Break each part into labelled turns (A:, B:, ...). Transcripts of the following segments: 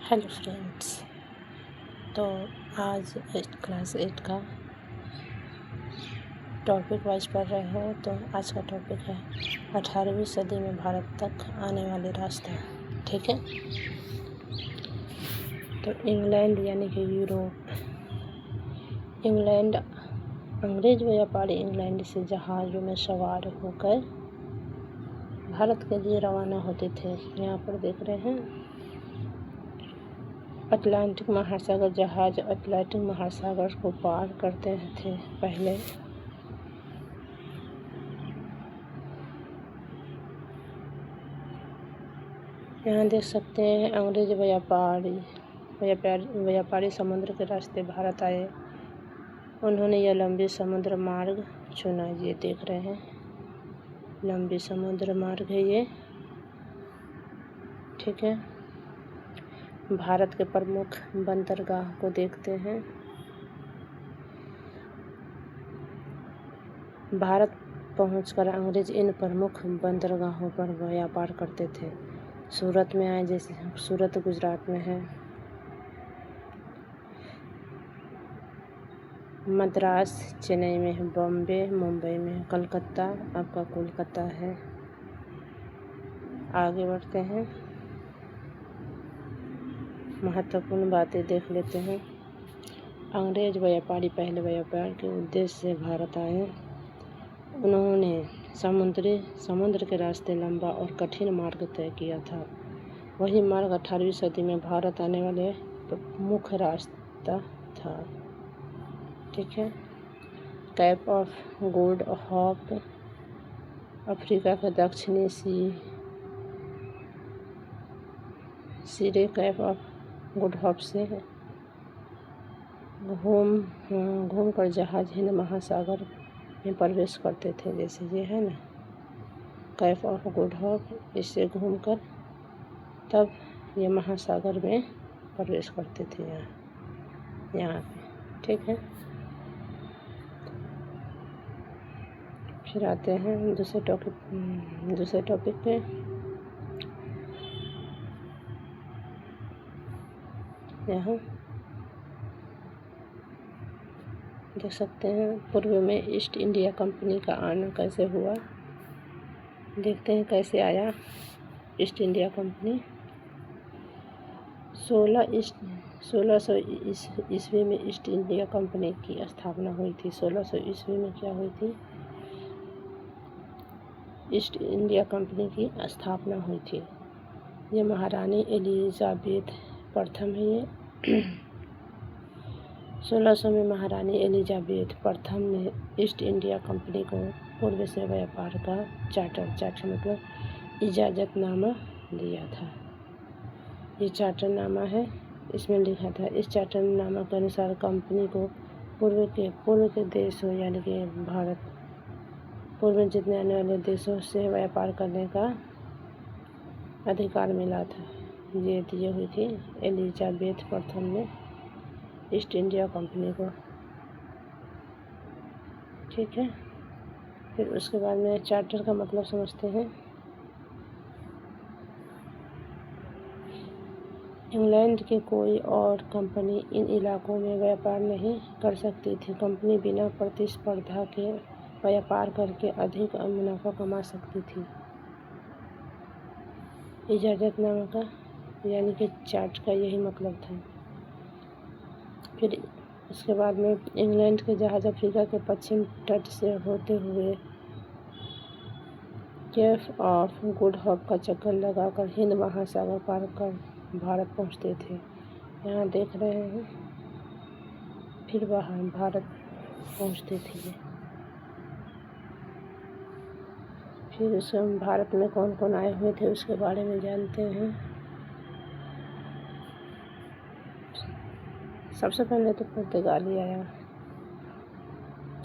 A: Hello friends. तो आज class 8 का टॉपिक वाइज पढ़ रहे हो। तो आज का टॉपिक है 18वीं सदी में भारत तक आने वाले रास्ते। ठीक है। तो इंग्लैंड यानी कि यूरोप, इंग्लैंड अंग्रेज व्यापारी इंग्लैंड से जहाज़ों में सवार होकर भारत के लिए रवाना होते थे। यहाँ पर देख रहे हैं अटलांटिक महासागर जहाज अटलांटिक महासागर को पार करते थे पहले। यहाँ देख सकते हैं अंग्रेज व्यापारी समुद्र के रास्ते भारत आए। उन्होंने यह लंबी समुद्र मार्ग चुना। ये देख रहे हैं लंबी समुद्र मार्ग है ये। ठीक है। भारत के प्रमुख बंदरगाह को देखते हैं। भारत पहुंचकर अंग्रेज इन प्रमुख बंदरगाहों पर व्यापार करते थे। सूरत में आए, जैसे सूरत गुजरात में है, मद्रास चेन्नई में है, बॉम्बे मुंबई में है, कलकत्ता आपका कोलकाता है। आगे बढ़ते हैं, महत्वपूर्ण बातें देख लेते हैं। अंग्रेज व्यापारी पहले व्यापार के उद्देश्य से भारत आए। उन्होंने समुद्र के रास्ते लंबा और कठिन मार्ग तय किया था। वही मार्ग 18वीं सदी में भारत आने वाले मुख्य रास्ता था। ठीक है। Cap of good hope Africa के दक्षिणी सिरे कैप ऑफ गुड होप से घूम कर जहाज हिंद महासागर में प्रवेश करते थे। जैसे ये है ना कैप ऑफ गुड होप, इससे घूमकर तब ये महासागर में प्रवेश करते थे यहाँ पे। ठीक है। फिर आते हैं दूसरे टॉपिक पे। यहाँ देख सकते हैं पूर्व में ईस्ट इंडिया कंपनी का आना कैसे हुआ। देखते हैं कैसे आया ईस्ट इंडिया कंपनी। 1600 ईस्वी में ईस्ट इंडिया कंपनी की स्थापना हुई थी। 1600 ईस्वी में क्या हुई थी? ईस्ट इंडिया कंपनी की स्थापना हुई थी। ये महारानी एलिजाबेथ प्रथम है। ये 1600 में महारानी एलिजाबेथ प्रथम ने ईस्ट इंडिया कंपनी को पूर्व से व्यापार का चार्टर मतलब इजाज़तनामा दिया था। ये चार्टरनामा है, इसमें लिखा था इस चार्टरनामा के अनुसार कंपनी को पूर्व के देशों यानी कि भारत पूर्व में जितने आने वाले देशों से व्यापार करने का अधिकार मिला था। ये दी हुई थी एलिजाबेथ प्रथम ने ईस्ट इंडिया कंपनी को। ठीक है। फिर उसके बाद में चार्टर का मतलब समझते हैं। इंग्लैंड की कोई और कंपनी इन इलाकों में व्यापार नहीं कर सकती थी। कंपनी बिना प्रतिस्पर्धा के व्यापार करके अधिक मुनाफा कमा सकती थी। इजाज़तनामा का यानी कि चार्ट का यही मतलब था। फिर उसके बाद में इंग्लैंड के जहाज अफ्रीका के पश्चिम तट से होते हुए केप ऑफ गुड होप का चक्कर लगाकर हिंद महासागर पार कर भारत पहुंचते थे। यहाँ देख रहे हैं फिर वहाँ भारत पहुंचते थे। फिर उसके भारत में कौन कौन आए हुए थे उसके बारे में जानते हैं। सबसे पहले तो पुर्तगाली आया।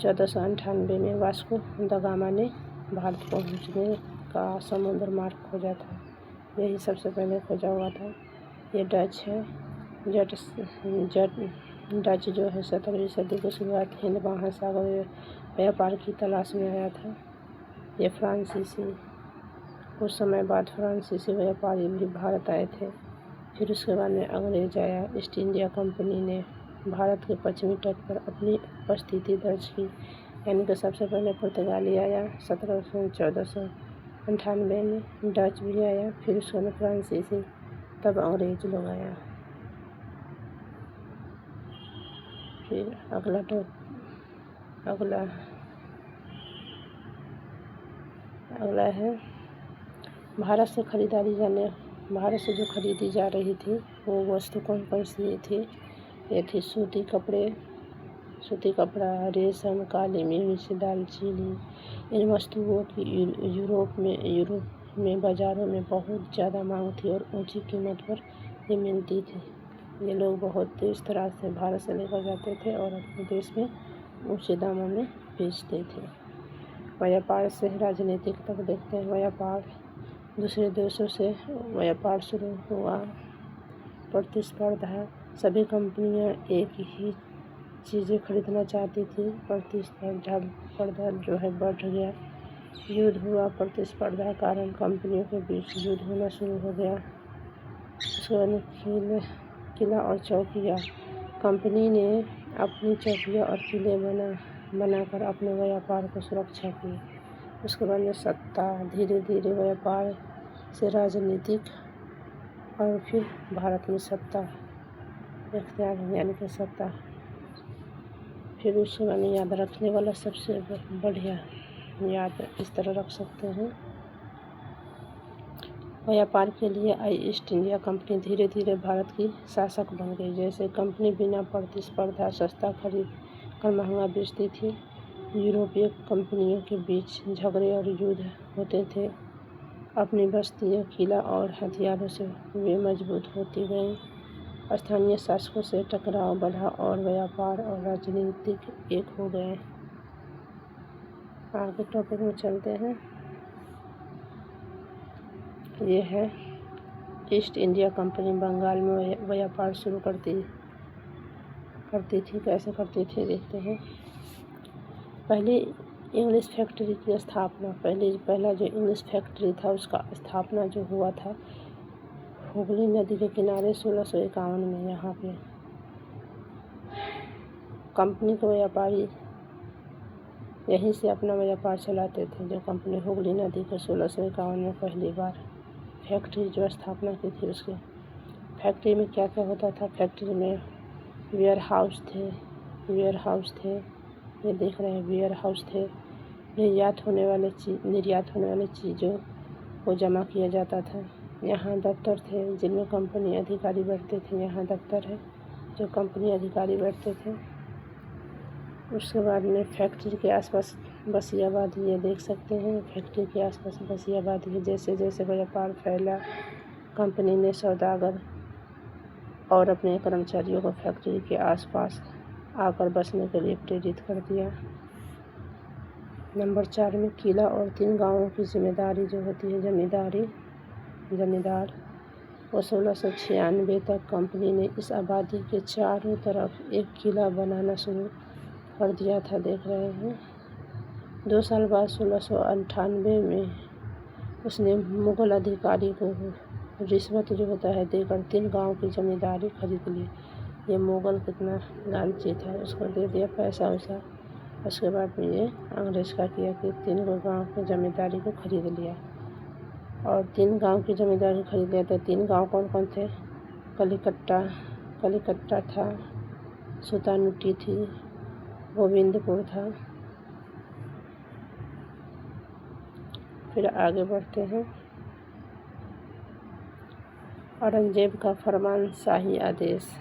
A: 1498 में वास्को द गामा ने भारत पहुंचने का समुद्र मार्ग खोजा था। यही सबसे पहले खोजा हुआ था। ये डच है। डच जो है 17वीं सदी की शुरुआत हिंद महासागर व्यापार की तलाश में आया था। ये फ्रांसीसी, कुछ समय बाद फ्रांसीसी व्यापारी भी भारत आए थे। फिर उसके बाद में अंग्रेज आया। ईस्ट इंडिया कंपनी ने भारत के पश्चिमी तट पर अपनी उपस्थिति दर्ज की, यानी कि सबसे पहले पुर्तगाली आया 1498 में, डच भी आया, फिर उसके बाद फ्रांसीसी, तब अंग्रेज लोग आया। फिर अगला है भारत से भारत से जो खरीदी जा रही थी वो वस्तु कौन कौन सी थी। ये थी सूती कपड़ा, रेशम, काली मिर्च, दालचीनी। इन वस्तुओं की यूरोप में बाज़ारों में बहुत ज़्यादा मांग थी और ऊंची कीमत पर ये मिलती थी। ये लोग बहुत तेज़ तरह से भारत से लेकर जाते थे और अपने देश में ऊंचे दामों में बेचते थे। व्यापार से राजनीतिक तक देखते हैं। व्यापार, दूसरे देशों से व्यापार शुरू हुआ। प्रतिस्पर्धा, सभी कंपनियां एक ही चीज़ें खरीदना चाहती थी। प्रतिस्पर्धा जो है बढ़ गया। युद्ध हुआ। प्रतिस्पर्धा कारण कंपनियों के बीच युद्ध होना शुरू हो गया। किला और चौकियाँ, कंपनी ने अपनी चौकियाँ और किले बनाकर अपने व्यापार को सुरक्षा की। उसके बाद में सत्ता, धीरे धीरे व्यापार से राजनीतिक और फिर भारत में सत्ता इख्तियार, यानी कि सत्ता। फिर उसके बाद में याद रखने वाला सबसे बढ़िया याद इस तरह रख सकते हैं। व्यापार के लिए आई ईस्ट इंडिया कंपनी धीरे धीरे भारत की शासक बन गई। जैसे कंपनी बिना प्रतिस्पर्धा सस्ता खरीद कर महंगा बेचती थी। यूरोपीय कंपनियों के बीच झगड़े और युद्ध होते थे। अपनी बस्तियों, किला और हथियारों से वे मजबूत होती गईं। स्थानीय शासकों से टकराव बढ़ा और व्यापार और राजनीतिक एक हो गए। आगे टॉपिक में चलते हैं। ये है ईस्ट इंडिया कंपनी बंगाल में व्यापार शुरू करती थी। कैसे करती थी देखते हैं। पहले इंग्लिश फैक्ट्री की स्थापना, पहला जो इंग्लिश फैक्ट्री था उसका स्थापना जो हुआ था हुगली नदी के किनारे 1651 में। यहाँ पे कंपनी के व्यापारी यहीं से अपना व्यापार चलाते थे। जो कंपनी हुगली नदी के 1651 में पहली बार फैक्ट्री जो स्थापना की थी, उसके फैक्ट्री में क्या क्या होता था। फैक्ट्री में वेयर हाउस थे, ये देख रहे हैं वेयर हाउस थे। निर्यात होने वाले चीज़ों को जमा किया जाता था। यहाँ दफ्तर थे जिनमें कंपनी अधिकारी बैठते थे। यहाँ दफ्तर है जो कंपनी अधिकारी बैठते थे। उसके बाद में फैक्ट्री के आसपास बसियाबादी, ये देख सकते हैं फैक्ट्री के आसपास बसियाबादी। जैसे जैसे व्यापार फैला, कंपनी ने सौदागर और अपने कर्मचारियों को फैक्ट्री के आसपास आकर बसने के लिए प्रेरित कर दिया। नंबर 4 में किला और 3 गांवों की जिम्मेदारी जो होती है, जमींदार, वो 1696 तक कंपनी ने इस आबादी के चारों तरफ एक किला बनाना शुरू कर दिया था। देख रहे हैं 2 साल बाद 1698 में उसने मुगल अधिकारी को रिश्वत जो होता है देकर 3 गांव की जमींदारी खरीद ली। ये मुगल कितना लालची था, उसको दे दिया पैसा वैसा। उसके बाद में ये अंग्रेज का किया कि 3 गांव की जमींदारी को खरीद लिया। और 3 गांव की जमींदारी खरीद लिया तो 3 गांव कौन कौन थे। कलिकट्टा था, सुतानुटी थी, गोविंदपुर था। फिर आगे बढ़ते हैं। औरंगजेब का फरमान, शाही आदेश।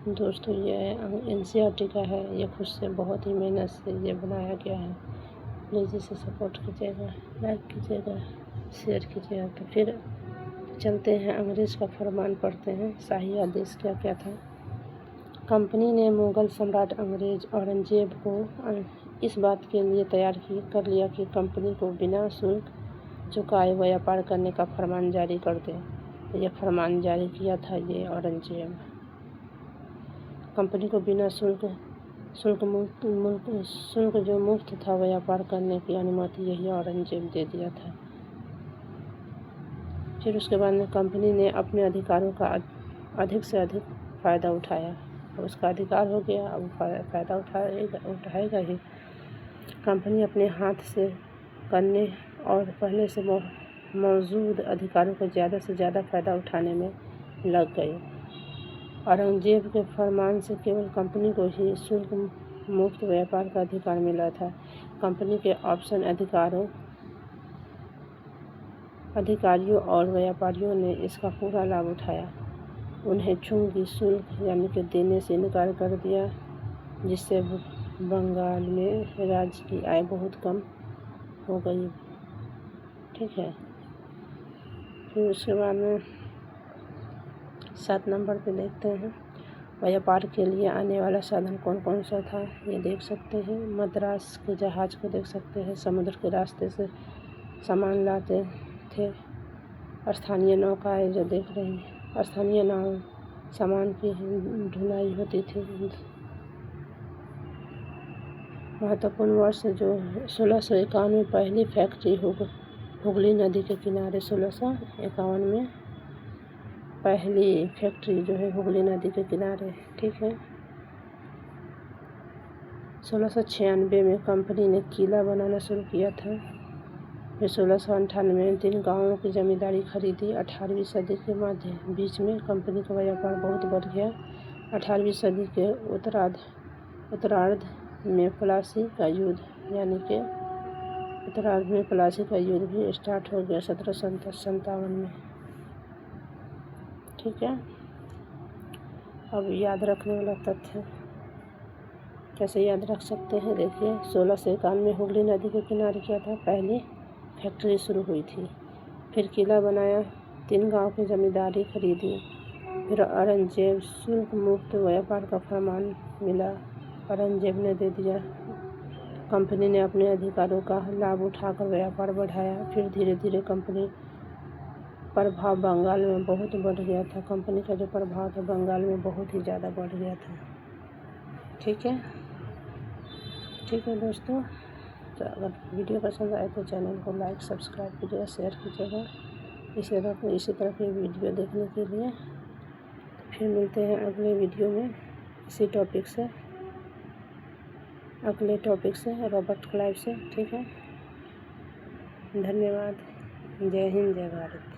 A: दोस्तों ये NCERT का है, ये खुद से बहुत ही मेहनत से ये बनाया गया है। प्लीज़ इसे सपोर्ट कीजिएगा, लाइक कीजिएगा, शेयर कीजिएगा। तो फिर चलते हैं अंग्रेज का फरमान पढ़ते हैं। शाही आदेश क्या क्या था। कंपनी ने मुगल सम्राट अंग्रेज औरंगजेब को इस बात के लिए तैयार कर लिया कि कंपनी को बिना शुल्क चुकाए व्यापार करने का फरमान जारी कर दे। यह फरमान जारी किया था ये औरंगजेब। कंपनी को बिना शुल्क जो मुफ्त था व्यापार करने की अनुमति यही औरंगजेब दे दिया था। फिर उसके बाद में कंपनी ने अपने अधिकारों का अधिक से अधिक फ़ायदा उठाया। उसका अधिकार हो गया, अब फ़ायदा उठाएगा ही। कंपनी अपने हाथ से करने और पहले से मौजूद अधिकारों का ज़्यादा से ज़्यादा फ़ायदा उठाने में लग गई। औरंगजेब के फरमान से केवल कंपनी को ही शुल्क मुक्त व्यापार का अधिकार मिला था। कंपनी के ऑप्शन अधिकारियों और व्यापारियों ने इसका पूरा लाभ उठाया। उन्हें चूंकि शुल्क यानी कि देने से इनकार कर दिया, जिससे बंगाल में राज्य की आय बहुत कम हो गई। ठीक है। फिर उसके बाद में 7 नंबर पे देखते हैं, व्यापार के लिए आने वाला साधन कौन कौन सा था, ये देख सकते हैं। मद्रास के जहाज को देख सकते हैं, समुद्र के रास्ते से सामान लाते थे। स्थानीय नौकाएं जो देख रही हैं, स्थानीय नाव सामान की ढुलाई होती थी। महत्वपूर्ण वर्ष जो 1651 पहली फैक्ट्री हुगली नदी के किनारे 1651 में पहली फैक्ट्री जो है हुगली नदी के किनारे। ठीक है। 1696 में कंपनी ने किला बनाना शुरू किया था। फिर 1698 में 3 गांवों की जमींदारी खरीदी। 18वीं सदी के बीच में कंपनी का व्यापार बहुत बढ़ गया। 18वीं सदी के उत्तरार्ध में प्लासी का युद्ध भी स्टार्ट हो गया 1757 में। ठीक है। अब याद रखने वाला तथ्य कैसे याद रख सकते हैं, देखिए 1651 में हुगली नदी के किनारे क्या था, पहली फैक्ट्री शुरू हुई थी। फिर किला बनाया, 3 गांव की जमींदारी खरीदी। फिर औरंगजेब शुल्क मुक्त व्यापार का फरमान मिला, औरंगजेब ने दे दिया। कंपनी ने अपने अधिकारों का लाभ उठाकर व्यापार बढ़ाया। फिर धीरे धीरे कंपनी प्रभाव बंगाल में बहुत बढ़ गया था। कंपनी का जो प्रभाव था बंगाल में बहुत ही ज़्यादा बढ़ गया था। ठीक है दोस्तों, तो अगर वीडियो पसंद आए तो चैनल को लाइक सब्सक्राइब कीजिएगा, शेयर कीजिएगा इसी तरह की वीडियो देखने के लिए। फिर मिलते हैं अगले वीडियो में अगले टॉपिक से रॉबर्ट क्लाइव से। ठीक है। धन्यवाद। जय हिंद, जय भारत।